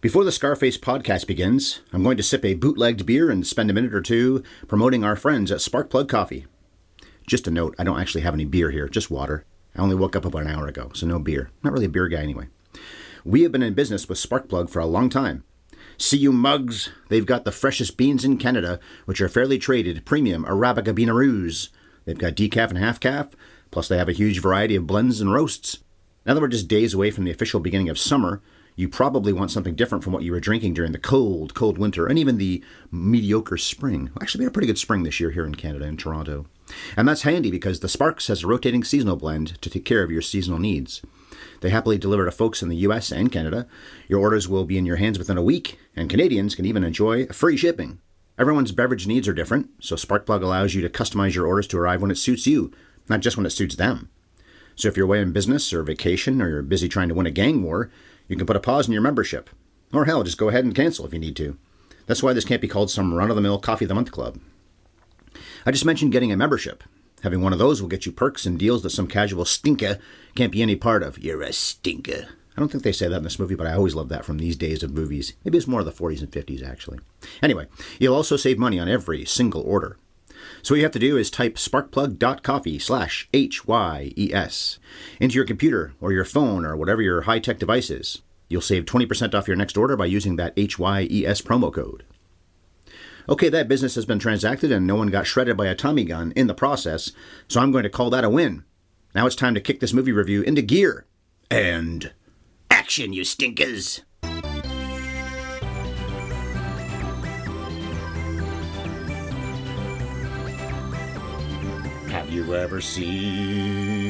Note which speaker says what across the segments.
Speaker 1: Before the Scarface podcast begins, I'm going to sip a bootlegged beer and spend a minute or two promoting our friends at Sparkplug Coffee. Just a note, I don't actually have any beer here, just water. I only woke up about an hour ago, so no beer. Not really a beer guy anyway. We have been in business with Sparkplug for a long time. See you mugs, they've got the freshest beans in Canada, which are fairly traded premium Arabica Beanaroos. They've got decaf and half-calf, plus they have a huge variety of blends and roasts. Now that we're just days away from the official beginning of summer, you probably want something different from what you were drinking during the cold, cold winter, and even the mediocre spring. Actually, we had a pretty good spring this year here in Canada, in Toronto. And that's handy because the Sparks has a rotating seasonal blend to take care of your seasonal needs. They happily deliver to folks in the US and Canada. Your orders will be in your hands within a week, and Canadians can even enjoy free shipping. Everyone's beverage needs are different, so Sparkplug allows you to customize your orders to arrive when it suits you, not just when it suits them. So if you're away on business or vacation, or you're busy trying to win a gang war, you can put a pause in your membership. Or hell, just go ahead and cancel if you need to. That's why this can't be called some run-of-the-mill Coffee of the Month club. I just mentioned getting a membership. Having one of those will get you perks and deals that some casual stinker can't be any part of. You're a stinker. I don't think they say that in this movie, but I always love that from these days of movies. Maybe it's more of the 40s and 50s, actually. Anyway, you'll also save money on every single order. So what you have to do is type sparkplug.coffee/HYES into your computer or your phone or whatever your high-tech device is. You'll save 20% off your next order by using that HYES promo code. Okay, that business has been transacted and no one got shredded by a Tommy gun in the process, so I'm going to call that a win. Now it's time to kick this movie review into gear. And action, you stinkers! Have you ever seen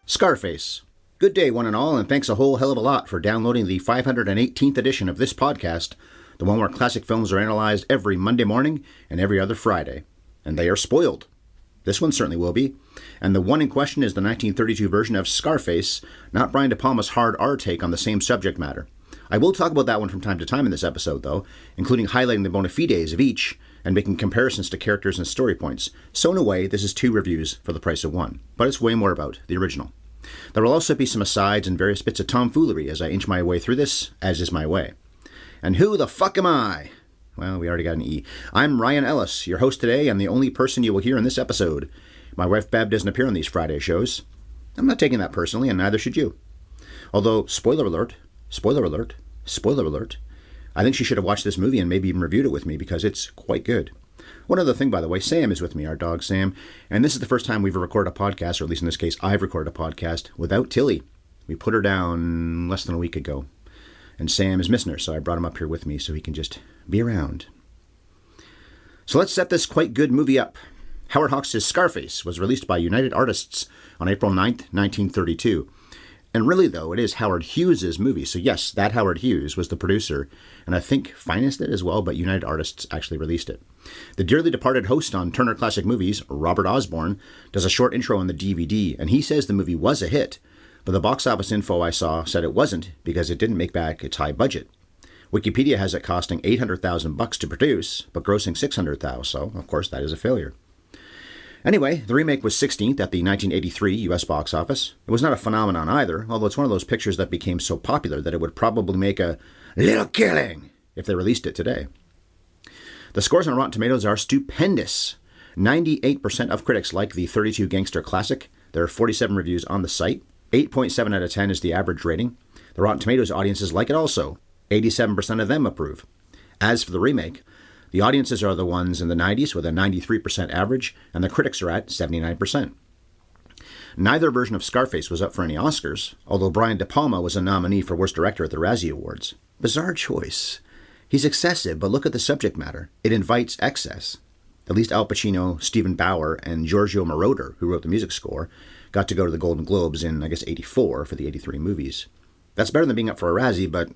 Speaker 1: Scarface? Good day, one and all, and thanks a whole hell of a lot for downloading the 518th edition of this podcast, the one where classic films are analyzed every Monday morning and every other Friday. And they are spoiled. This one certainly will be. And the one in question is the 1932 version of Scarface, not Brian DePalma's hard R take on the same subject matter. I will talk about that one from time to time in this episode, though, including highlighting the bona fides of each and making comparisons to characters and story points. So in a way, this is two reviews for the price of one, but it's way more about the original. There will also be some asides and various bits of tomfoolery as I inch my way through this, as is my way. And who the fuck am I? Well, we already got an E. I'm Ryan Ellis, your host today, and the only person you will hear in this episode. My wife Bev doesn't appear on these Friday shows. I'm not taking that personally, and neither should you. Although, spoiler alert, spoiler alert, spoiler alert, I think she should have watched this movie and maybe even reviewed it with me because it's quite good. One other thing, by the way, Sam is with me, our dog Sam, and this is the first time we've recorded a podcast, or at least in this case, I've recorded a podcast without Tilly. We put her down less than a week ago, and Sam is missing her, so I brought him up here with me so he can just be around. So let's set this quite good movie up. Howard Hawks' Scarface was released by United Artists on April 9th, 1932. And really, though, it is Howard Hughes' movie. So yes, that Howard Hughes was the producer, and I think financed it as well, but United Artists actually released it. The dearly departed host on Turner Classic Movies, Robert Osborne, does a short intro on the DVD, and he says the movie was a hit, but the box office info I saw said it wasn't because it didn't make back its high budget. Wikipedia has it costing $800,000 to produce, but grossing $600,000, so of course that is a failure. Anyway, the remake was 16th at the 1983 US box office. It was not a phenomenon either, although it's one of those pictures that became so popular that it would probably make a little killing if they released it today. The scores on Rotten Tomatoes are stupendous. 98% of critics like the 32 Gangster classic. There are 47 reviews on the site. 8.7 out of 10 is the average rating. The Rotten Tomatoes audiences like it also. 87% of them approve. As for the remake, the audiences are the ones in the 90s with a 93% average, and the critics are at 79%. Neither version of Scarface was up for any Oscars, although Brian DePalma was a nominee for Worst Director at the Razzie Awards. Bizarre choice. He's excessive, but look at the subject matter. It invites excess. At least Al Pacino, Stephen Bauer, and Giorgio Moroder, who wrote the music score, got to go to the Golden Globes in, I guess, 84 for the 83 movies. That's better than being up for a Razzie, but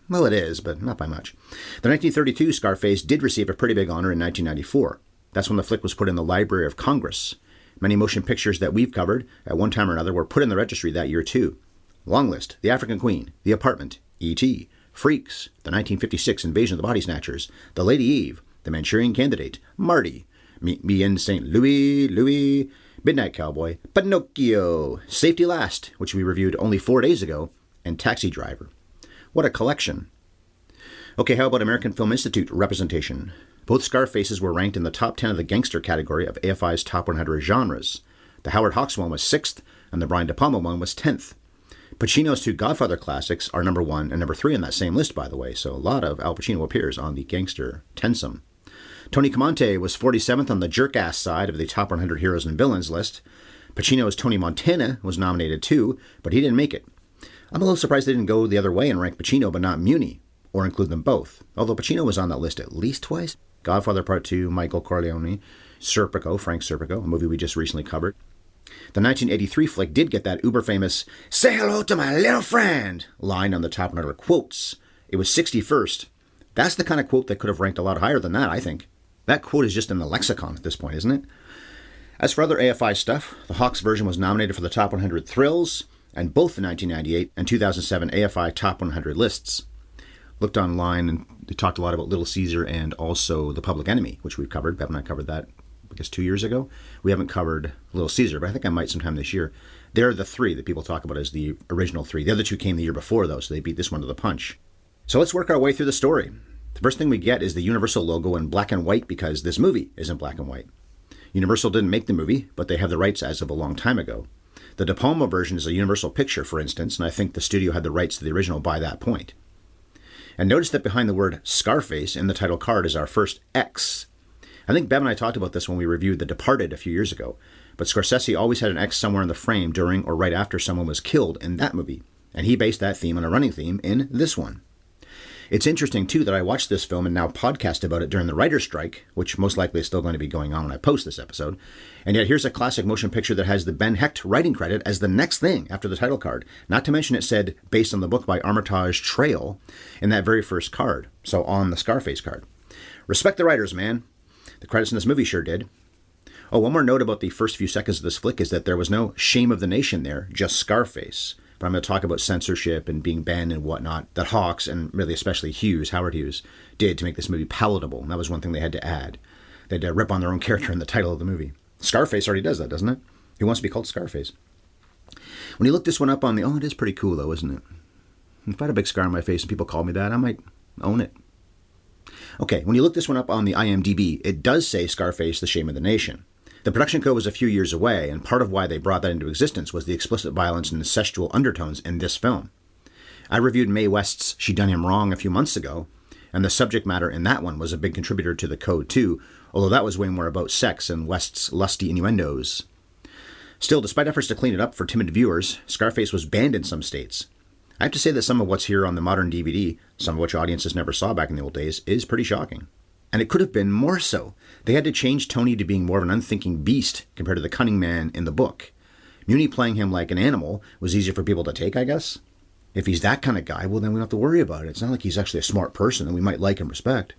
Speaker 1: well, it is, but not by much. The 1932 Scarface did receive a pretty big honor in 1994. That's when the flick was put in the Library of Congress. Many motion pictures that we've covered, at one time or another, were put in the registry that year too. Long list: The African Queen, The Apartment, E.T., Freaks, the 1956 Invasion of the Body Snatchers, The Lady Eve, The Manchurian Candidate, Marty, Meet Me in St. Louis, Midnight Cowboy, Pinocchio, Safety Last, which we reviewed only 4 days ago, and Taxi Driver. What a collection. Okay, how about American Film Institute representation? Both Scarfaces were ranked in the top 10 of the gangster category of AFI's top 100 genres. The Howard Hughes one was 6th, and the Brian DePalma one was 10th. Pacino's two Godfather classics are number 1 and number 3 on that same list, by the way, so a lot of Al Pacino appears on the gangster tensome. Tony Camonte was 47th on the jerk-ass side of the top 100 heroes and villains list. Pacino's Tony Montana was nominated too, but he didn't make it. I'm a little surprised they didn't go the other way and rank Pacino but not Muni, or include them both, although Pacino was on that list at least twice. Godfather Part 2, Michael Corleone, Frank Serpico, a movie we just recently covered. The 1983 flick did get that uber-famous, "Say hello to my little friend" line on the top 100 quotes. It was 61st. That's the kind of quote that could have ranked a lot higher than that, I think. That quote is just in the lexicon at this point, isn't it? As for other AFI stuff, the Hawks version was nominated for the top 100 thrills, and both the 1998 and 2007 AFI top 100 lists. Looked online, and they talked a lot about Little Caesar and also The Public Enemy, which we've covered. Bev and I covered that, I guess, 2 years ago. We haven't covered Little Caesar, but I think I might sometime this year. They're the three that people talk about as the original three. The other two came the year before, though, so they beat this one to the punch. So let's work our way through the story. The first thing we get is the Universal logo in black and white because this movie is in black and white. Universal didn't make the movie, but they have the rights as of a long time ago. The DePalma version is a Universal picture, for instance, and I think the studio had the rights to the original by that point. And notice that behind the word Scarface in the title card is our first X. I think Bev and I talked about this when we reviewed The Departed a few years ago, but Scorsese always had an X somewhere in the frame during or right after someone was killed in that movie, and he based that theme on a running theme in this one. It's interesting, too, that I watched this film and now podcast about it during the writer's strike, which most likely is still going to be going on when I post this episode. And yet here's a classic motion picture that has the Ben Hecht writing credit as the next thing after the title card. Not to mention it said, based on the book by Armitage Trail, in that very first card. So on the Scarface card. Respect the writers, man. The credits in this movie sure did. Oh, one more note about the first few seconds of this flick is that there was no shame of the nation there, just Scarface. But I'm going to talk about censorship and being banned and whatnot that Hawks, and really especially Howard Hughes, did to make this movie palatable. And that was one thing they had to add. They had to rip on their own character in the title of the movie. Scarface already does that, doesn't it? He wants to be called Scarface. When you look this one up on the... Oh, it is pretty cool, though, isn't it? If I had a big scar on my face and people called me that, I might own it. Okay, when you look this one up on the IMDb, it does say Scarface, the Shame of the Nation. The production code was a few years away, and part of why they brought that into existence was the explicit violence and incestual undertones in this film. I reviewed Mae West's She Done Him Wrong a few months ago, and the subject matter in that one was a big contributor to the code too, although that was way more about sex and West's lusty innuendos. Still, despite efforts to clean it up for timid viewers, Scarface was banned in some states. I have to say that some of what's here on the modern DVD, some of which audiences never saw back in the old days, is pretty shocking. And it could have been more so. They had to change Tony to being more of an unthinking beast compared to the cunning man in the book. Muni playing him like an animal was easier for people to take, I guess. If he's that kind of guy, well, then we don't have to worry about it. It's not like he's actually a smart person that we might like and respect.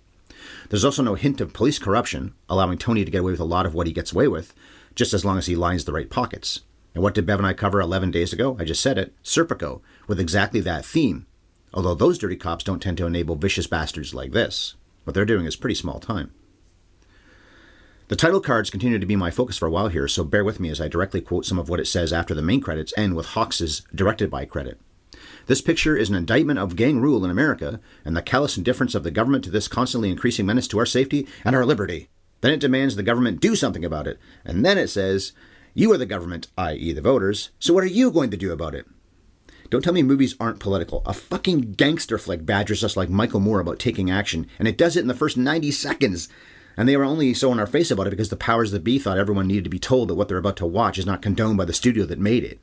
Speaker 1: There's also no hint of police corruption, allowing Tony to get away with a lot of what he gets away with, just as long as he lines the right pockets. And what did Bev and I cover 11 days ago? I just said it. Serpico, with exactly that theme. Although those dirty cops don't tend to enable vicious bastards like this. What they're doing is pretty small time. The title cards continue to be my focus for a while here, so bear with me as I directly quote some of what it says after the main credits and with Hawks' directed by credit. This picture is an indictment of gang rule in America and the callous indifference of the government to this constantly increasing menace to our safety and our liberty. Then it demands the government do something about it. And then it says, you are the government, i.e. the voters, so what are you going to do about it? Don't tell me movies aren't political. A fucking gangster flick badgers us like Michael Moore about taking action, and it does it in the first 90 seconds. And they were only so in our face about it because the powers that be thought everyone needed to be told that what they're about to watch is not condoned by the studio that made it.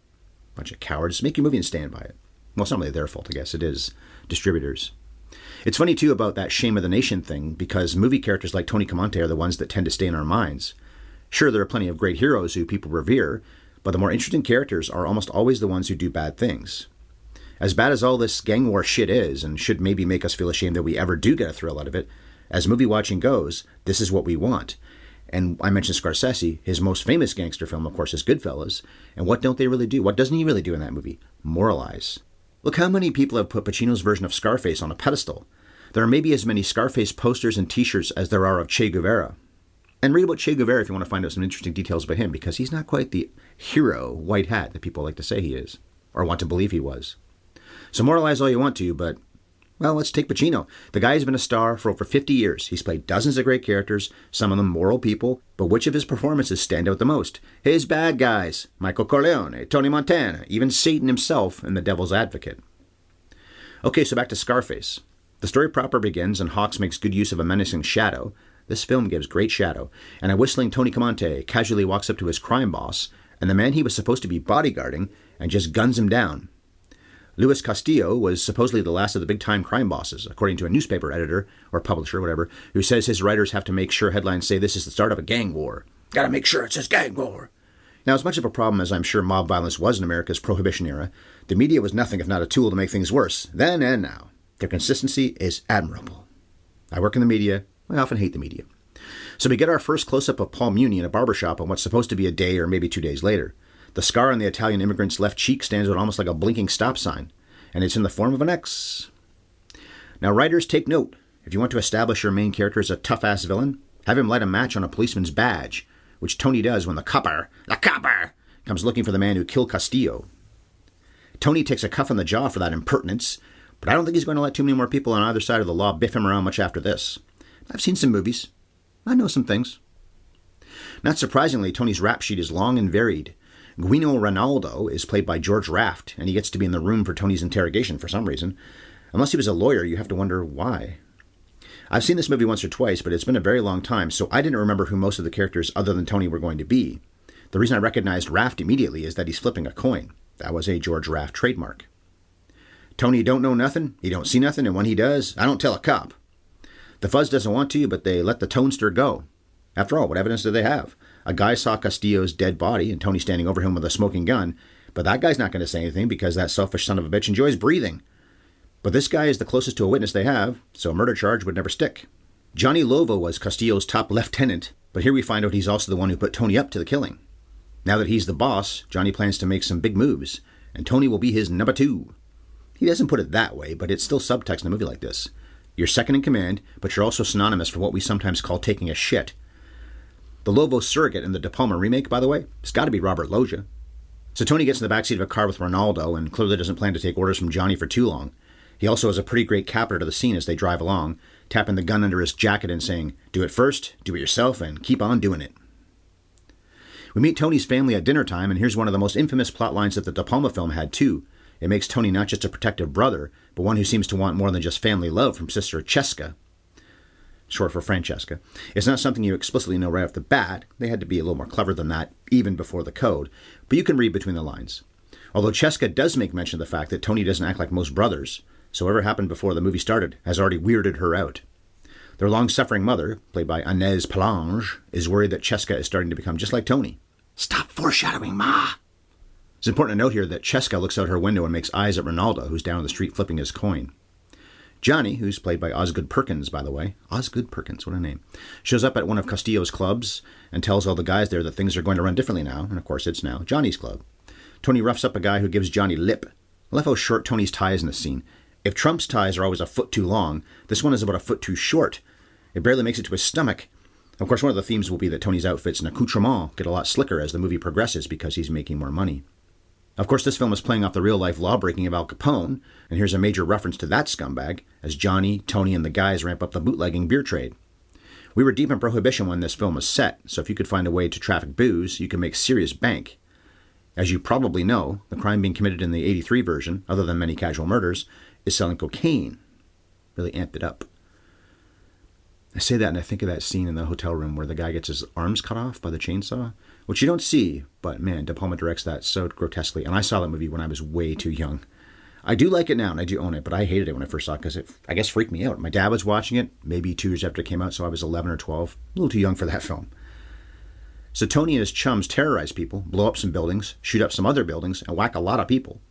Speaker 1: Bunch of cowards. Make your movie and stand by it. Well, it's not really their fault, I guess. It is distributors. It's funny, too, about that shame of the nation thing, because movie characters like Tony Camonte are the ones that tend to stay in our minds. Sure, there are plenty of great heroes who people revere, but the more interesting characters are almost always the ones who do bad things. As bad as all this gang war shit is, and should maybe make us feel ashamed that we ever do get a thrill out of it, as movie watching goes, this is what we want. And I mentioned Scorsese. His most famous gangster film, of course, is Goodfellas. And what don't they really do? What doesn't he really do in that movie? Moralize. Look how many people have put Pacino's version of Scarface on a pedestal. There are maybe as many Scarface posters and t-shirts as there are of Che Guevara. And read about Che Guevara if you want to find out some interesting details about him, because he's not quite the hero, white hat, that people like to say he is, or want to believe he was. So moralize all you want to, but Well, let's take Pacino. The guy has been a star for over 50 years. He's played dozens of great characters, some of them moral people, but which of his performances stand out the most? His bad guys, Michael Corleone, Tony Montana, even Satan himself in The Devil's Advocate. Okay, so back to Scarface. The story proper begins and Hawks makes good use of a menacing shadow. This film gives great shadow, and a whistling Tony Camonte casually walks up to his crime boss, and the man he was supposed to be bodyguarding, and just guns him down. Luis Castillo was supposedly the last of the big-time crime bosses, according to a newspaper editor, or publisher, whatever, who says his writers have to make sure headlines say this is the start of a gang war. Gotta make sure it says gang war. Now, as much of a problem as I'm sure mob violence was in America's Prohibition era, the media was nothing if not a tool to make things worse, then and now. Their consistency is admirable. I work in the media. I often hate the media. So we get our first close-up of Paul Muni in a barbershop on what's supposed to be a day or maybe 2 days later. The scar on the Italian immigrant's left cheek stands out almost like a blinking stop sign, and it's in the form of an X. Now, writers, take note. If you want to establish your main character as a tough-ass villain, have him light a match on a policeman's badge, which Tony does when the copper, comes looking for the man who killed Castillo. Tony takes a cuff on the jaw for that impertinence, but I don't think he's going to let too many more people on either side of the law biff him around much after this. I've seen some movies. I know some things. Not surprisingly, Tony's rap sheet is long and varied. Guino Ronaldo is played by George Raft, and he gets to be in the room for Tony's interrogation for some reason. Unless he was a lawyer, you have to wonder why. I've seen this movie once or twice, but it's been a very long time, so I didn't remember who most of the characters other than Tony were going to be. The reason I recognized Raft immediately is that he's flipping a coin. That was a George Raft trademark. Tony don't know nothing, he don't see nothing, and when he does, I don't tell a cop. The fuzz doesn't want to, but they let the tonester go. After all, what evidence do they have? A guy saw Castillo's dead body and Tony standing over him with a smoking gun, but that guy's not going to say anything because that selfish son of a bitch enjoys breathing. But this guy is the closest to a witness they have, so a murder charge would never stick. Johnny Lovo was Castillo's top lieutenant, but here we find out he's also the one who put Tony up to the killing. Now that he's the boss, Johnny plans to make some big moves, and Tony will be his number 2. He doesn't put it that way, but it's still subtext in a movie like this. You're second in command, but you're also synonymous for what we sometimes call taking a shit. The Lovo surrogate in the DePalma remake, by the way, has got to be Robert Loggia. So Tony gets in the backseat of a car with Ronaldo and clearly doesn't plan to take orders from Johnny for too long. He also has a pretty great capper to the scene as they drive along, tapping the gun under his jacket and saying, "Do it first, do it yourself, and keep on doing it." We meet Tony's family at dinner time, and here's one of the most infamous plot lines that the De Palma film had too. It makes Tony not just a protective brother, but one who seems to want more than just family love from sister Cesca, short for Francesca. It's not something you explicitly know right off the bat. They had to be a little more clever than that, even before the code, but you can read between the lines. Although Cesca does make mention of the fact that Tony doesn't act like most brothers, so whatever happened before the movie started has already weirded her out. Their long-suffering mother, played by Inez Palange, is worried that Cesca is starting to become just like Tony. "Stop foreshadowing, Ma!" It's important to note here that Cesca looks out her window and makes eyes at Ronaldo, who's down the street flipping his coin. Johnny, who's played by Osgood Perkins, by the way. Osgood Perkins, what a name. Shows up at one of Castillo's clubs and tells all the guys there that things are going to run differently now, and of course it's now Johnny's club. Tony roughs up a guy who gives Johnny lip. I love how short Tony's tie is in this scene. If Trump's ties are always a foot too long, this one is about a foot too short. It barely makes it to his stomach. Of course, one of the themes will be that Tony's outfits and accoutrements get a lot slicker as the movie progresses because he's making more money. Of course, this film is playing off the real-life law-breaking of Al Capone, and here's a major reference to that scumbag, as Johnny, Tony, and the guys ramp up the bootlegging beer trade. We were deep in Prohibition when this film was set, so if you could find a way to traffic booze, you could make serious bank. As you probably know, the crime being committed in the '83 version, other than many casual murders, is selling cocaine. Really amped it up. I say that and I think of that scene in the hotel room where the guy gets his arms cut off by the chainsaw, which you don't see, but man, De Palma directs that so grotesquely, and I saw that movie when I was way too young. I do like it now, and I do own it, but I hated it when I first saw it because it, I guess, freaked me out. My dad was watching it maybe 2 years after it came out, so I was 11 or 12, a little too young for that film. So Tony and his chums terrorize people, blow up some buildings, shoot up some other buildings, and whack a lot of people.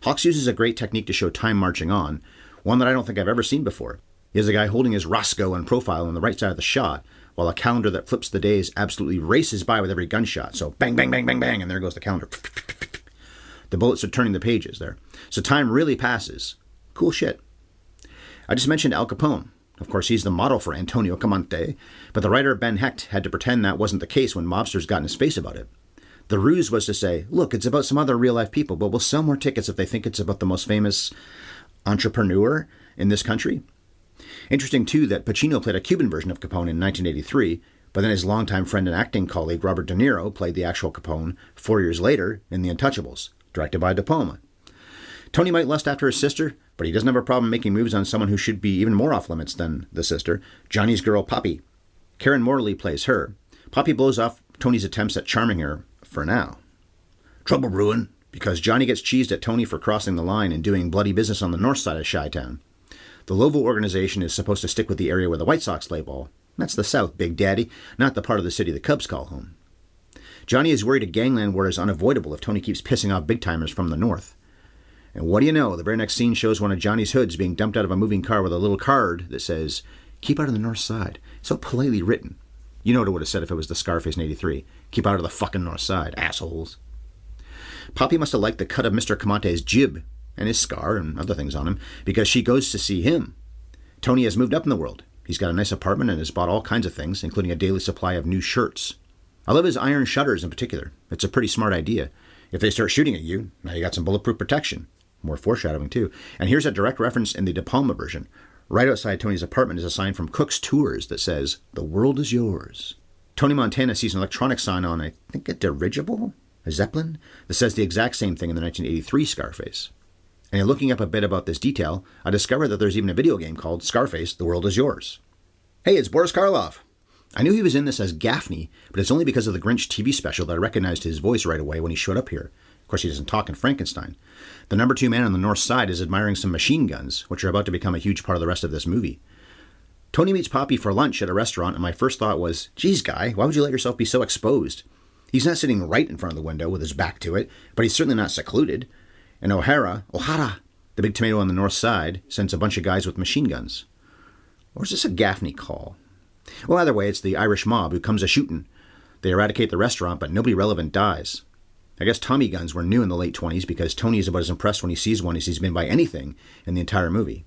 Speaker 1: Hawks uses a great technique to show time marching on, one that I don't think I've ever seen before. He has a guy holding his Roscoe in profile on the right side of the shot, while a calendar that flips the days absolutely races by with every gunshot. So bang, bang, bang, bang, bang, and there goes the calendar. The bullets are turning the pages there. So time really passes. Cool shit. I just mentioned Al Capone. Of course, he's the model for Antonio Camonte, but the writer Ben Hecht had to pretend that wasn't the case when mobsters got in his face about it. The ruse was to say, look, it's about some other real-life people, but we'll sell more tickets if they think it's about the most famous entrepreneur, in this country. Interesting, too, that Pacino played a Cuban version of Capone in 1983, but then his longtime friend and acting colleague Robert De Niro played the actual Capone 4 years later in The Untouchables, directed by DePalma. Tony might lust after his sister, but he doesn't have a problem making moves on someone who should be even more off-limits than the sister, Johnny's girl Poppy. Karen Morley plays her. Poppy blows off Tony's attempts at charming her for now. Trouble brewing, because Johnny gets cheesed at Tony for crossing the line and doing bloody business on the north side of Chi-Town. The Louisville organization is supposed to stick with the area where the White Sox play ball. That's the South, Big Daddy, not the part of the city the Cubs call home. Johnny is worried a gangland war is unavoidable if Tony keeps pissing off big-timers from the north. And what do you know, the very next scene shows one of Johnny's hoods being dumped out of a moving car with a little card that says, "Keep out of the north side." So politely written. You know what it would have said if it was the Scarface in 83. Keep out of the fucking north side, assholes. Poppy must have liked the cut of Mr. Camonte's jib and his scar and other things on him because she goes to see him. Tony has moved up in the world. He's got a nice apartment and has bought all kinds of things, including a daily supply of new shirts. I love his iron shutters in particular. It's a pretty smart idea. If they start shooting at you, now you got some bulletproof protection. More foreshadowing, too. And here's a direct reference in the DePalma version. Right outside Tony's apartment is a sign from Cook's Tours that says, "The world is yours." Tony Montana sees an electronic sign on, I think, a dirigible? A Zeppelin? That says the exact same thing in the 1983 Scarface. And in looking up a bit about this detail, I discovered that there's even a video game called Scarface, The World Is Yours. Hey, it's Boris Karloff. I knew he was in this as Gaffney, but it's only because of the Grinch TV special that I recognized his voice right away when he showed up here. Of course, he doesn't talk in Frankenstein. The number 2 man on the north side is admiring some machine guns, which are about to become a huge part of the rest of this movie. Tony meets Poppy for lunch at a restaurant, and my first thought was, geez, guy, why would you let yourself be so exposed? He's not sitting right in front of the window with his back to it, but he's certainly not secluded. And O'Hara, the big tomato on the north side, sends a bunch of guys with machine guns. Or is this a Gaffney call? Well, either way, it's the Irish mob who comes a-shooting. They eradicate the restaurant, but nobody relevant dies. I guess Tommy guns were new in the late 20s because Tony is about as impressed when he sees one as he's been by anything in the entire movie.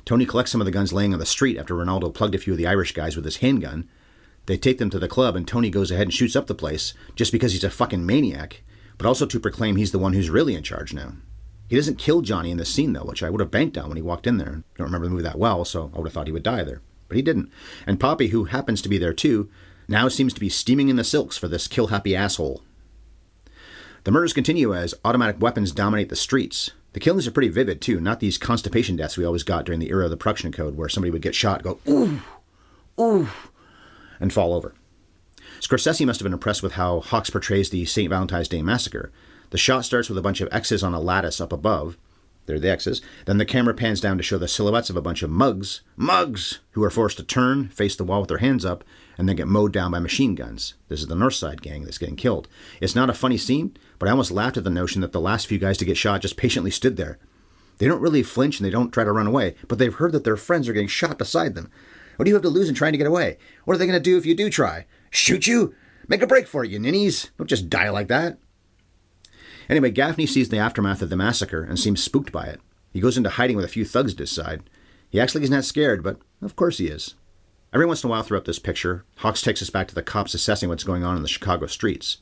Speaker 1: Tony collects some of the guns laying on the street after Ronaldo plugged a few of the Irish guys with his handgun. They take them to the club and Tony goes ahead and shoots up the place just because he's a fucking maniac, but also to proclaim he's the one who's really in charge now. He doesn't kill Johnny in this scene, though, which I would have banked on when he walked in there. I don't remember the movie that well, so I would have thought he would die there. But he didn't. And Poppy, who happens to be there too, now seems to be steaming in the silks for this kill-happy asshole. The murders continue as automatic weapons dominate the streets. The killings are pretty vivid, too, not these constipation deaths we always got during the era of the production code where somebody would get shot, go, ooh, ooh, and fall over. Scorsese must have been impressed with how Hawks portrays the St. Valentine's Day massacre. The shot starts with a bunch of X's on a lattice up above. They're the X's. Then the camera pans down to show the silhouettes of a bunch of mugs, who are forced to turn, face the wall with their hands up, and then get mowed down by machine guns. This is the North Side gang that's getting killed. It's not a funny scene, but I almost laughed at the notion that the last few guys to get shot just patiently stood there. They don't really flinch and they don't try to run away, but they've heard that their friends are getting shot beside them. What do you have to lose in trying to get away? What are they going to do if you do try? Shoot you? Make a break for it, you ninnies. Don't just die like that. Anyway, Gaffney sees the aftermath of the massacre and seems spooked by it. He goes into hiding with a few thugs at his side. He acts like he's not scared, but of course he is. Every once in a while throughout this picture, Hawks takes us back to the cops assessing what's going on in the Chicago streets.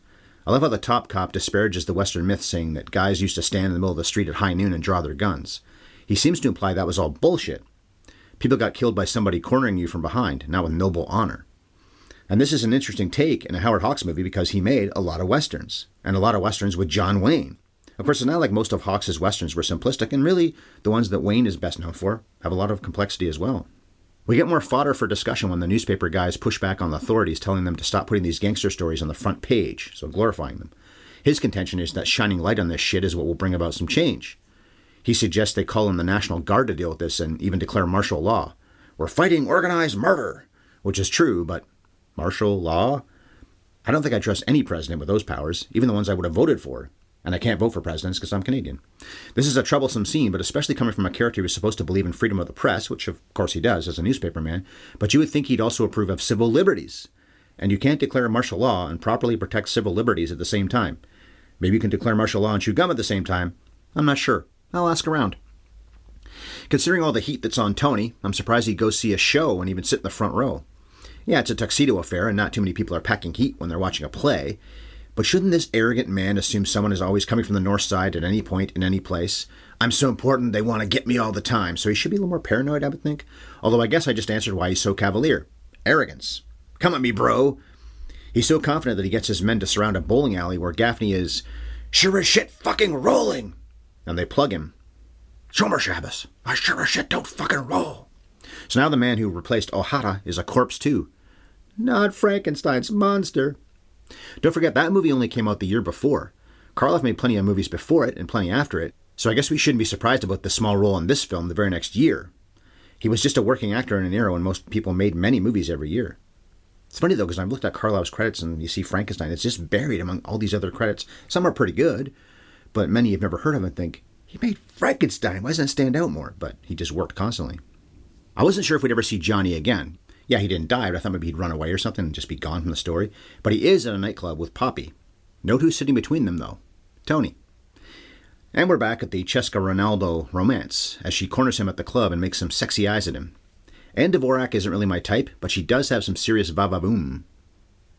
Speaker 1: I love how the top cop disparages the Western myth saying that guys used to stand in the middle of the street at high noon and draw their guns. He seems to imply that was all bullshit. People got killed by somebody cornering you from behind, not with noble honor. And this is an interesting take in a Howard Hawks movie because he made a lot of Westerns, and a lot of Westerns with John Wayne. Of course, it's not like most of Hawks' Westerns were simplistic, and really, the ones that Wayne is best known for have a lot of complexity as well. We get more fodder for discussion when the newspaper guys push back on the authorities, telling them to stop putting these gangster stories on the front page, so glorifying them. His contention is that shining light on this shit is what will bring about some change. He suggests they call in the National Guard to deal with this and even declare martial law. We're fighting organized murder, which is true, but martial law? I don't think I trust any president with those powers, even the ones I would have voted for. And I can't vote for presidents because I'm Canadian. This is a troublesome scene, but especially coming from a character who's supposed to believe in freedom of the press, which of course he does as a newspaper man, but you would think he'd also approve of civil liberties. And you can't declare martial law and properly protect civil liberties at the same time. Maybe you can declare martial law and chew gum at the same time. I'm not sure. I'll ask around. Considering all the heat that's on Tony, I'm surprised he'd go see a show and even sit in the front row. Yeah, it's a tuxedo affair and not too many people are packing heat when they're watching a play, But shouldn't this arrogant man assume someone is always coming from the north side at any point in any place? I'm so important, they want to get me all the time, so he should be a little more paranoid, I would think. Although I guess I just answered why he's so cavalier. Arrogance. Come at me, bro. He's so confident that he gets his men to surround a bowling alley where Gaffney is sure as shit fucking rolling. And they plug him. Shomer Shabbos, I sure as shit don't fucking roll. So now the man who replaced O'Hara is a corpse too. Not Frankenstein's monster. Don't forget, that movie only came out the year before. Karloff made plenty of movies before it and plenty after it, so I guess we shouldn't be surprised about the small role in this film the very next year. He was just a working actor in an era when most people made many movies every year. It's funny though, because I've looked at Karloff's credits and you see Frankenstein, it's just buried among all these other credits. Some are pretty good, but many you've never heard of and think, he made Frankenstein, why doesn't it stand out more? But he just worked constantly. I wasn't sure if we'd ever see Johnny again. Yeah, he didn't die, but I thought maybe he'd run away or something and just be gone from the story. But he is at a nightclub with Poppy. Note who's sitting between them, though. Tony. And we're back at the Cheska-Ronaldo romance, as she corners him at the club and makes some sexy eyes at him. And Dvorak isn't really my type, but she does have some serious va-va-boom.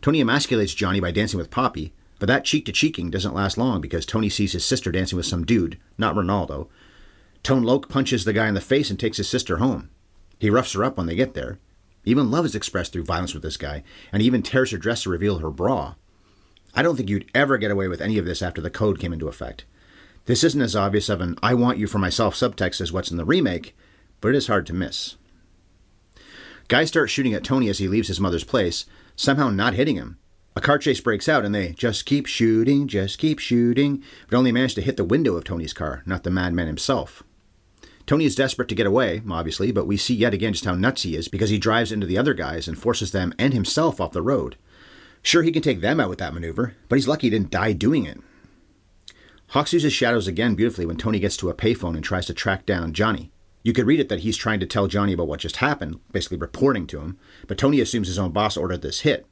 Speaker 1: Tony emasculates Johnny by dancing with Poppy, but that cheek-to-cheeking doesn't last long because Tony sees his sister dancing with some dude, not Ronaldo. Tone Loc punches the guy in the face and takes his sister home. He roughs her up when they get there. Even love is expressed through violence with this guy, and he even tears her dress to reveal her bra. I don't think you'd ever get away with any of this after the code came into effect. This isn't as obvious of an I want you for myself subtext as what's in the remake, but it is hard to miss. Guys start shooting at Tony as he leaves his mother's place, somehow not hitting him. A car chase breaks out and they just keep shooting, but only manage to hit the window of Tony's car, not the madman himself. Tony is desperate to get away, obviously, but we see yet again just how nuts he is because he drives into the other guys and forces them and himself off the road. Sure, he can take them out with that maneuver, but he's lucky he didn't die doing it. Hawks uses shadows again beautifully when Tony gets to a payphone and tries to track down Johnny. You could read it that he's trying to tell Johnny about what just happened, basically reporting to him, but Tony assumes his own boss ordered this hit.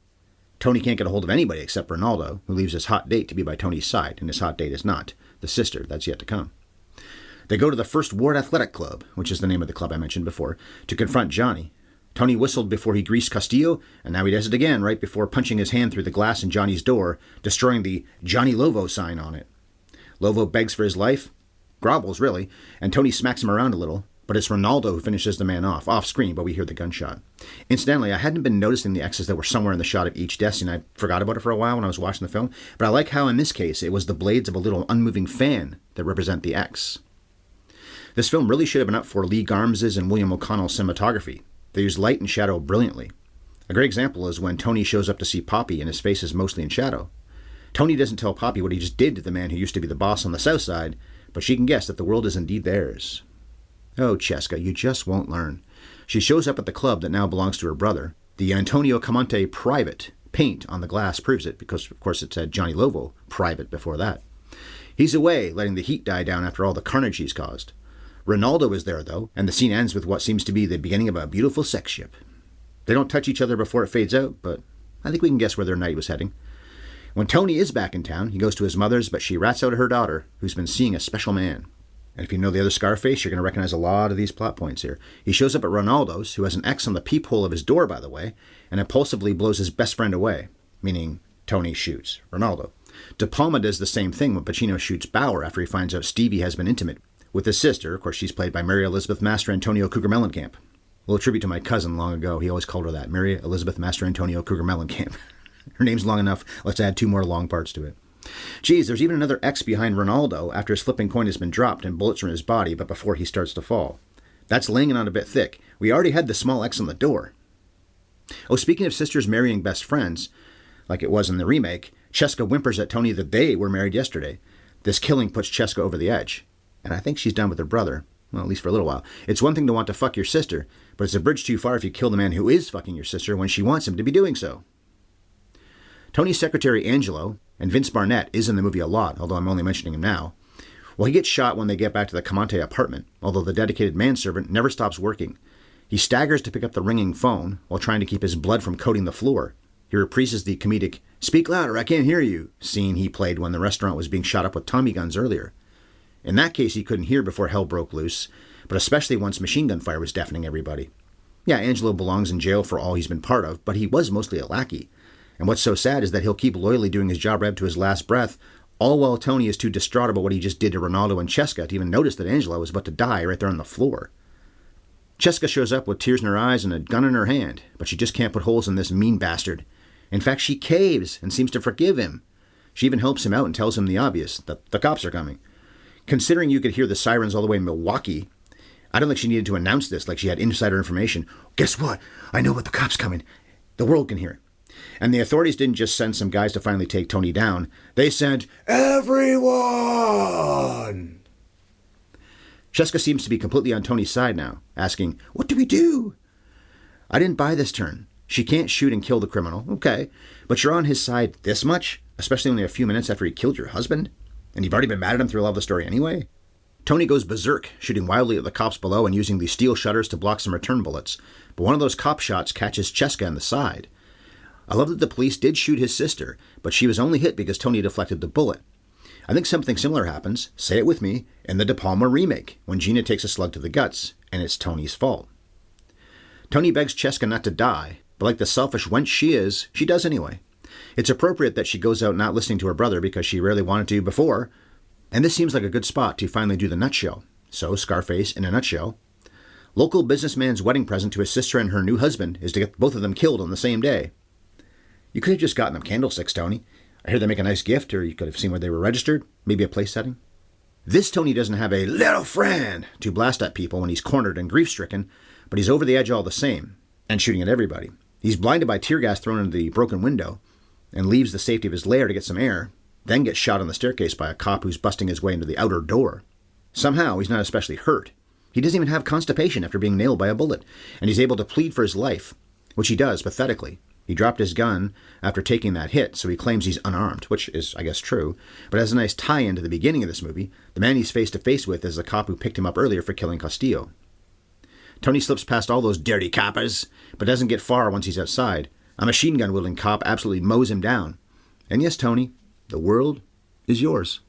Speaker 1: Tony can't get a hold of anybody except Ronaldo, who leaves his hot date to be by Tony's side, and his hot date is not. The sister, that's yet to come. They go to the First Ward Athletic Club, which is the name of the club I mentioned before, to confront Johnny. Tony whistled before he greased Castillo, and now he does it again right before punching his hand through the glass in Johnny's door, destroying the Johnny Lovo sign on it. Lovo begs for his life, grovels really, and Tony smacks him around a little, but it's Ronaldo who finishes the man off screen, but we hear the gunshot. Incidentally, I hadn't been noticing the X's that were somewhere in the shot of each death scene. I forgot about it for a while when I was watching the film, but I like how in this case it was the blades of a little unmoving fan that represent the X. This film really should have been up for Lee Garms's and William O'Connell's cinematography. They use light and shadow brilliantly. A great example is when Tony shows up to see Poppy and his face is mostly in shadow. Tony doesn't tell Poppy what he just did to the man who used to be the boss on the south side, but she can guess that the world is indeed theirs. Oh, Cheska, you just won't learn. She shows up at the club that now belongs to her brother. The Antonio Camonte private paint on the glass proves it, because of course it said Johnny Lovo private before that. He's away, letting the heat die down after all the carnage he's caused. Ronaldo is there, though, and the scene ends with what seems to be the beginning of a beautiful sex ship. They don't touch each other before it fades out, but I think we can guess where their night was heading. When Tony is back in town, he goes to his mother's, but she rats out her daughter, who's been seeing a special man. And if you know the other Scarface, you're going to recognize a lot of these plot points here. He shows up at Ronaldo's, who has an X on the peephole of his door, by the way, and impulsively blows his best friend away, meaning Tony shoots Ronaldo. DePalma does the same thing when Pacino shoots Bauer after he finds out Stevie has been intimate with his sister. Of course, she's played by Mary Elizabeth Master Antonio Cougar Mellencamp. A little tribute to my cousin long ago. He always called her that, Mary Elizabeth Master Antonio Cougar Mellencamp. Her name's long enough. Let's add 2 more long parts to it. Geez, there's even another X behind Ronaldo after his flipping coin has been dropped and bullets are in his body, but before he starts to fall. That's laying it on a bit thick. We already had the small X on the door. Oh, speaking of sisters marrying best friends, like it was in the remake, Cheska whimpers at Tony that they were married yesterday. This killing puts Cheska over the edge. And I think she's done with her brother. Well, at least for a little while. It's one thing to want to fuck your sister, but it's a bridge too far if you kill the man who is fucking your sister when she wants him to be doing so. Tony's secretary, Angelo, and Vince Barnett is in the movie a lot, although I'm only mentioning him now. Well, he gets shot when they get back to the Camonte apartment, although the dedicated manservant never stops working. He staggers to pick up the ringing phone while trying to keep his blood from coating the floor. He reprises the comedic, "Speak louder, I can't hear you," scene he played when the restaurant was being shot up with Tommy guns earlier. In that case, he couldn't hear before hell broke loose, but especially once machine gun fire was deafening everybody. Yeah, Angelo belongs in jail for all he's been part of, but he was mostly a lackey. And what's so sad is that he'll keep loyally doing his job right up to his last breath, all while Tony is too distraught about what he just did to Ronaldo and Cheska to even notice that Angela was about to die right there on the floor. Cheska shows up with tears in her eyes and a gun in her hand, but she just can't put holes in this mean bastard. In fact, she caves and seems to forgive him. She even helps him out and tells him the obvious, that the cops are coming. Considering you could hear the sirens all the way in Milwaukee, I don't think she needed to announce this like she had insider information. Guess what? I know about the cops coming. The world can hear it. And the authorities didn't just send some guys to finally take Tony down. They sent everyone! Cheska seems to be completely on Tony's side now, asking, what do we do? I didn't buy this turn. She can't shoot and kill the criminal, okay, but you're on his side this much, especially only a few minutes after he killed your husband? And you've already been mad at him through all of the story anyway? Tony goes berserk, shooting wildly at the cops below and using the steel shutters to block some return bullets, but one of those cop shots catches Cheska in the side. I love that the police did shoot his sister, but she was only hit because Tony deflected the bullet. I think something similar happens, say it with me, in the DePalma remake, when Gina takes a slug to the guts, and it's Tony's fault. Tony begs Cheska not to die, but like the selfish wench she is, she does anyway. It's appropriate that she goes out not listening to her brother because she rarely wanted to before, and this seems like a good spot to finally do the nutshell. So, Scarface, in a nutshell. Local businessman's wedding present to his sister and her new husband is to get both of them killed on the same day. You could have just gotten them candlesticks, Tony. I hear they make a nice gift, or you could have seen where they were registered, maybe a place setting. This Tony doesn't have a little friend to blast at people when he's cornered and grief-stricken, but he's over the edge all the same, and shooting at everybody. He's blinded by tear gas thrown into the broken window, and leaves the safety of his lair to get some air, then gets shot on the staircase by a cop who's busting his way into the outer door. Somehow, he's not especially hurt. He doesn't even have constipation after being nailed by a bullet, and he's able to plead for his life, which he does pathetically. He dropped his gun after taking that hit, so he claims he's unarmed, which is, I guess, true, but has a nice tie-in to the beginning of this movie. The man he's face-to-face with is the cop who picked him up earlier for killing Castillo. Tony slips past all those dirty coppers, but doesn't get far once he's outside. A machine gun-wielding cop absolutely mows him down. And yes, Tony, the world is yours.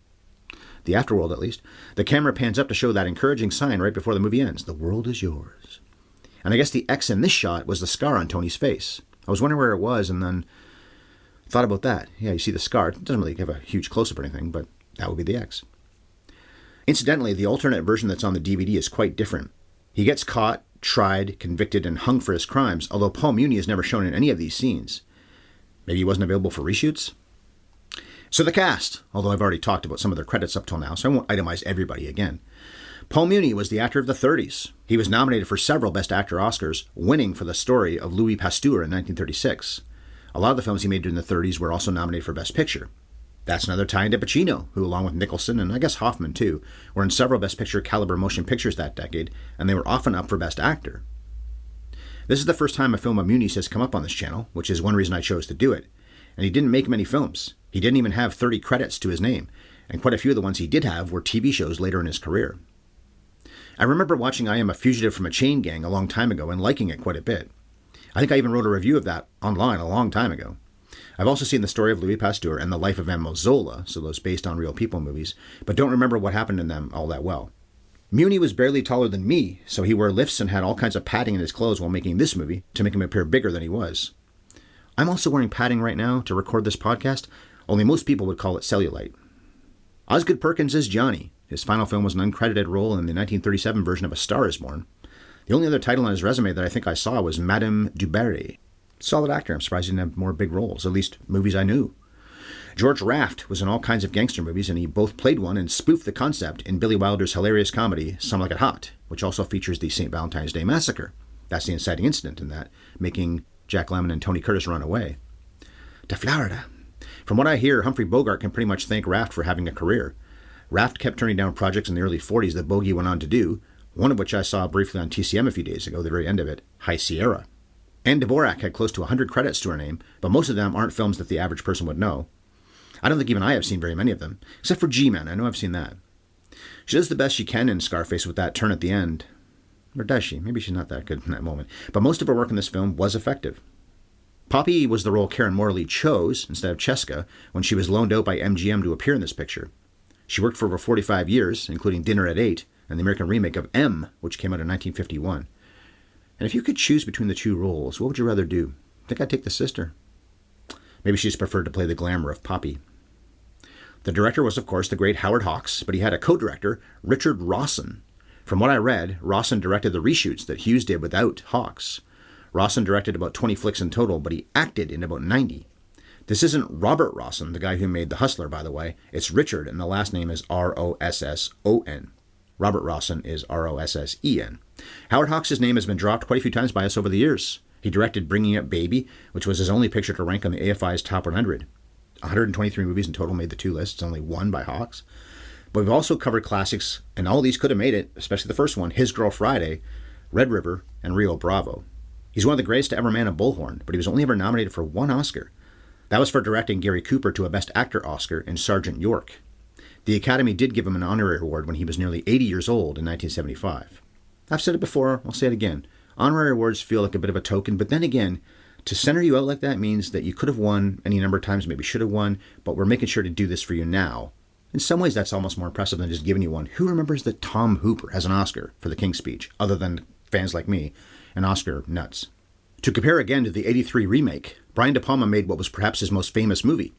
Speaker 1: The afterworld, at least. The camera pans up to show that encouraging sign right before the movie ends. The world is yours. And I guess the X in this shot was the scar on Tony's face. I was wondering where it was and then thought about that. Yeah, you see the scar. It doesn't really give a huge close-up or anything, but that would be the X. Incidentally, the alternate version that's on the DVD is quite different. He gets caught, tried, convicted, and hung for his crimes, although Paul Muni is never shown in any of these scenes. Maybe he wasn't available for reshoots? So the cast, although I've already talked about some of their credits up till now, so I won't itemize everybody again. Paul Muni was the actor of the 30s. He was nominated for several Best Actor Oscars, winning for the story of Louis Pasteur in 1936. A lot of the films he made during the 30s were also nominated for Best Picture. That's another tie into Pacino, who, along with Nicholson and I guess Hoffman too, were in several Best Picture caliber motion pictures that decade, and they were often up for Best Actor. This is the first time a film of Muni's has come up on this channel, which is one reason I chose to do it. And he didn't make many films. He didn't even have 30 credits to his name, and quite a few of the ones he did have were TV shows later in his career. I remember watching I Am a Fugitive from a Chain Gang a long time ago and liking it quite a bit. I think I even wrote a review of that online a long time ago. I've also seen the story of Louis Pasteur and the life of Emma Zola, so those based on real people movies, but don't remember what happened in them all that well. Muni was barely taller than me, so he wore lifts and had all kinds of padding in his clothes while making this movie to make him appear bigger than he was. I'm also wearing padding right now to record this podcast, only most people would call it cellulite. Osgood Perkins is Johnny. His final film was an uncredited role in the 1937 version of A Star is Born. The only other title on his resume that I think I saw was Madame du Barry. Solid actor. I'm surprised he didn't have more big roles, at least movies I knew. George Raft was in all kinds of gangster movies, and he both played one and spoofed the concept in Billy Wilder's hilarious comedy Some Like It Hot, which also features the St. Valentine's Day Massacre. That's the inciting incident in that, making Jack Lemmon and Tony Curtis run away. To Florida. From what I hear, Humphrey Bogart can pretty much thank Raft for having a career. Raft kept turning down projects in the early 40s that Bogey went on to do, one of which I saw briefly on TCM a few days ago, the very end of it, High Sierra. Anne Dvorak had close to 100 credits to her name, but most of them aren't films that the average person would know. I don't think even I have seen very many of them, except for G-Man. I know I've seen that. She does the best she can in Scarface with that turn at the end. Or does she? Maybe she's not that good in that moment. But most of her work in this film was effective. Poppy was the role Karen Morley chose instead of Cheska when she was loaned out by MGM to appear in this picture. She worked for over 45 years, including Dinner at 8 and the American remake of M, which came out in 1951. And if you could choose between the two roles, what would you rather do? I think I'd take the sister. Maybe she's preferred to play the glamour of Poppy. The director was, of course, the great Howard Hawks, but he had a co-director, Richard Rawson. From what I read, Rawson directed the reshoots that Hughes did without Hawks. Rawson directed about 20 flicks in total, but he acted in about 90. This isn't Robert Rawson, the guy who made The Hustler, by the way. It's Richard, and the last name is Rosson. Robert Rawson is Rossen. Howard Hawks' name has been dropped quite a few times by us over the years. He directed Bringing Up Baby, which was his only picture to rank on the AFI's Top 100. 123 movies in total made the two lists, only one by Hawks. But we've also covered classics, and all these could have made it, especially the first one, His Girl Friday, Red River, and Rio Bravo. He's one of the greatest to ever man a bullhorn, but he was only ever nominated for one Oscar. That was for directing Gary Cooper to a Best Actor Oscar in Sergeant York. The Academy did give him an honorary award when he was nearly 80 years old in 1975. I've said it before, I'll say it again. Honorary awards feel like a bit of a token, but then again, to center you out like that means that you could have won any number of times, maybe should have won, but we're making sure to do this for you now. In some ways, that's almost more impressive than just giving you one. Who remembers that Tom Hooper has an Oscar for The King's Speech, other than fans like me, and Oscar nuts? To compare again to the 83 remake, Brian De Palma made what was perhaps his most famous movie.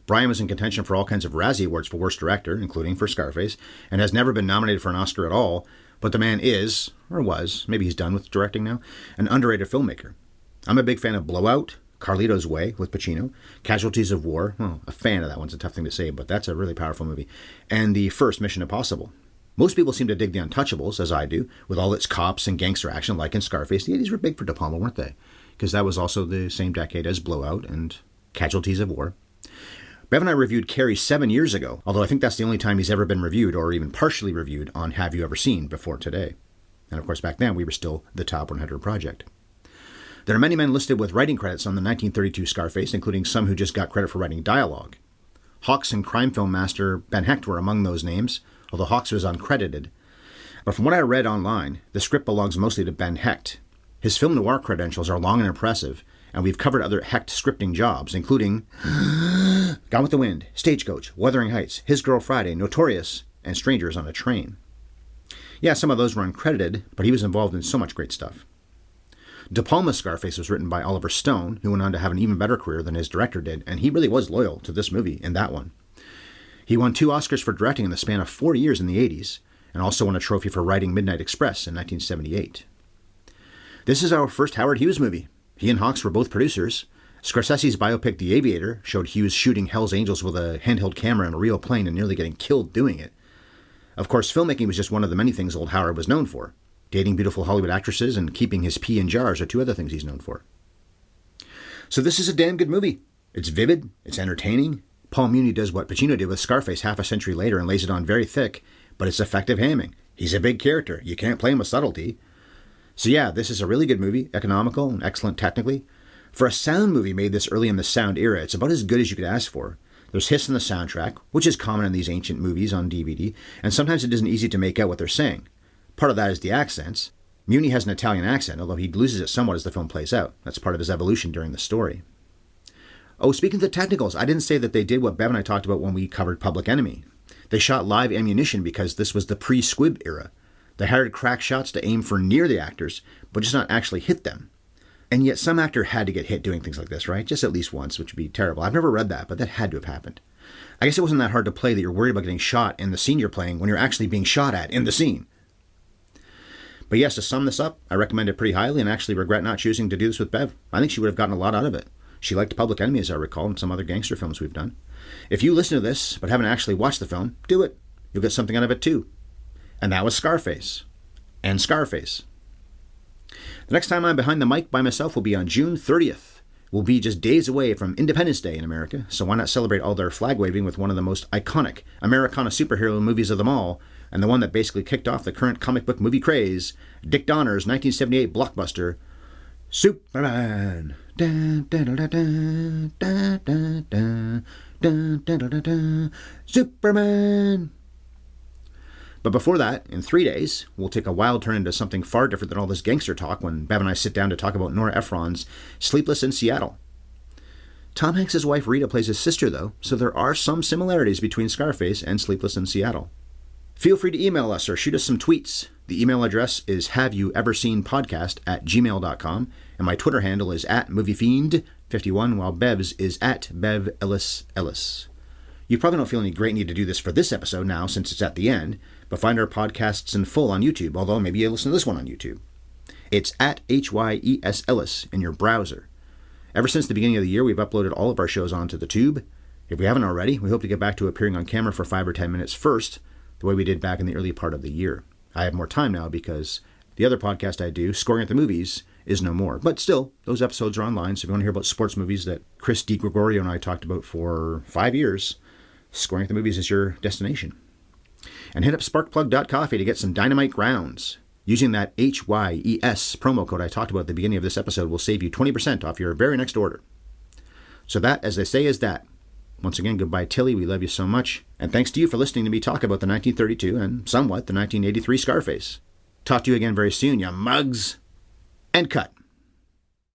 Speaker 1: Brian was in contention for all kinds of Razzie Awards for Worst Director, including for Scarface, and has never been nominated for an Oscar at all, but the man is, or was, maybe he's done with directing now, an underrated filmmaker. I'm a big fan of Blowout, Carlito's Way with Pacino, Casualties of War, well, a fan of that one's a tough thing to say, but that's a really powerful movie, and the first Mission Impossible. Most people seem to dig The Untouchables, as I do, with all its cops and gangster action like in Scarface. The 80s were big for De Palma, weren't they? Because that was also the same decade as Blowout and Casualties of War. Bev and I reviewed Carrie 7 years ago, although I think that's the only time he's ever been reviewed or even partially reviewed on Have You Ever Seen before today. And of course, back then, we were still the Top 100 Project. There are many men listed with writing credits on the 1932 Scarface, including some who just got credit for writing dialogue. Hawks and crime film master Ben Hecht were among those names, although Hawks was uncredited. But from what I read online, the script belongs mostly to Ben Hecht. His film noir credentials are long and impressive, and we've covered other Hecht scripting jobs, including Gone with the Wind, Stagecoach, Wuthering Heights, His Girl Friday, Notorious, and Strangers on a Train. Yeah, some of those were uncredited, but he was involved in so much great stuff. DePalma's Scarface was written by Oliver Stone, who went on to have an even better career than his director did, and he really was loyal to this movie in that one. He won 2 Oscars for directing in the span of 4 years in the 80s, and also won a trophy for writing Midnight Express in 1978. This is our first Howard Hughes movie. He and Hawks were both producers. Scorsese's biopic The Aviator showed Hughes shooting Hell's Angels with a handheld camera in a real plane and nearly getting killed doing it. Of course, filmmaking was just one of the many things old Howard was known for. Dating beautiful Hollywood actresses and keeping his pee in jars are 2 other things he's known for. So this is a damn good movie. It's vivid, it's entertaining. Paul Muni does what Pacino did with Scarface half a century later and lays it on very thick, but it's effective hamming. He's a big character. You can't play him with subtlety. So yeah, this is a really good movie, economical and excellent technically. For a sound movie made this early in the sound era, it's about as good as you could ask for. There's hiss in the soundtrack, which is common in these ancient movies on DVD, and sometimes it isn't easy to make out what they're saying. Part of that is the accents. Muni has an Italian accent, although he loses it somewhat as the film plays out. That's part of his evolution during the story. Oh, speaking of the technicals, I didn't say that they did what Bev and I talked about when we covered Public Enemy. They shot live ammunition because this was the pre-squib era. They hired crack shots to aim for near the actors, but just not actually hit them. And yet some actor had to get hit doing things like this, right? Just at least once, which would be terrible. I've never read that, but that had to have happened. I guess it wasn't that hard to play that you're worried about getting shot in the scene you're playing when you're actually being shot at in the scene. But yes, to sum this up, I recommend it pretty highly and actually regret not choosing to do this with Bev. I think she would have gotten a lot out of it. She liked Public Enemy, as I recall, and some other gangster films we've done. If you listen to this but haven't actually watched the film, do it. You'll get something out of it too. And that was Scarface. And Scarface. The next time I'm behind the mic by myself will be on June 30th. We'll be just days away from Independence Day in America, so why not celebrate all their flag waving with one of the most iconic Americana superhero movies of them all, and the one that basically kicked off the current comic book movie craze, Dick Donner's 1978 blockbuster, Superman. Superman. But before that, in 3 days, we'll take a wild turn into something far different than all this gangster talk when Bev and I sit down to talk about Nora Ephron's Sleepless in Seattle. Tom Hanks' wife Rita plays his sister, though, so there are some similarities between Scarface and Sleepless in Seattle. Feel free to email us or shoot us some tweets. The email address is haveyouvseenspodcast@gmail.com, and my Twitter handle is @moviefiend51, while Bev's is @BevEllisEllis. You probably don't feel any great need to do this for this episode now since it's at the end, but find our podcasts in full on YouTube, although maybe you listen to this one on YouTube. It's @HYES Ellis in your browser. Ever since the beginning of the year, we've uploaded all of our shows onto the tube. If we haven't already, we hope to get back to appearing on camera for 5 or 10 minutes first, the way we did back in the early part of the year. I have more time now because the other podcast I do, Scoring at the Movies, is no more. But still, those episodes are online, so if you want to hear about sports movies that Chris DiGregorio and I talked about for 5 years, Scoring at the Movies is your destination. And hit up sparkplug.coffee to get some dynamite grounds. Using that HYES promo code I talked about at the beginning of this episode will save you 20% off your very next order. So that, as they say, is that. Once again, goodbye, Tilly. We love you so much. And thanks to you for listening to me talk about the 1932 and somewhat the 1983 Scarface. Talk to you again very soon, you mugs. And cut.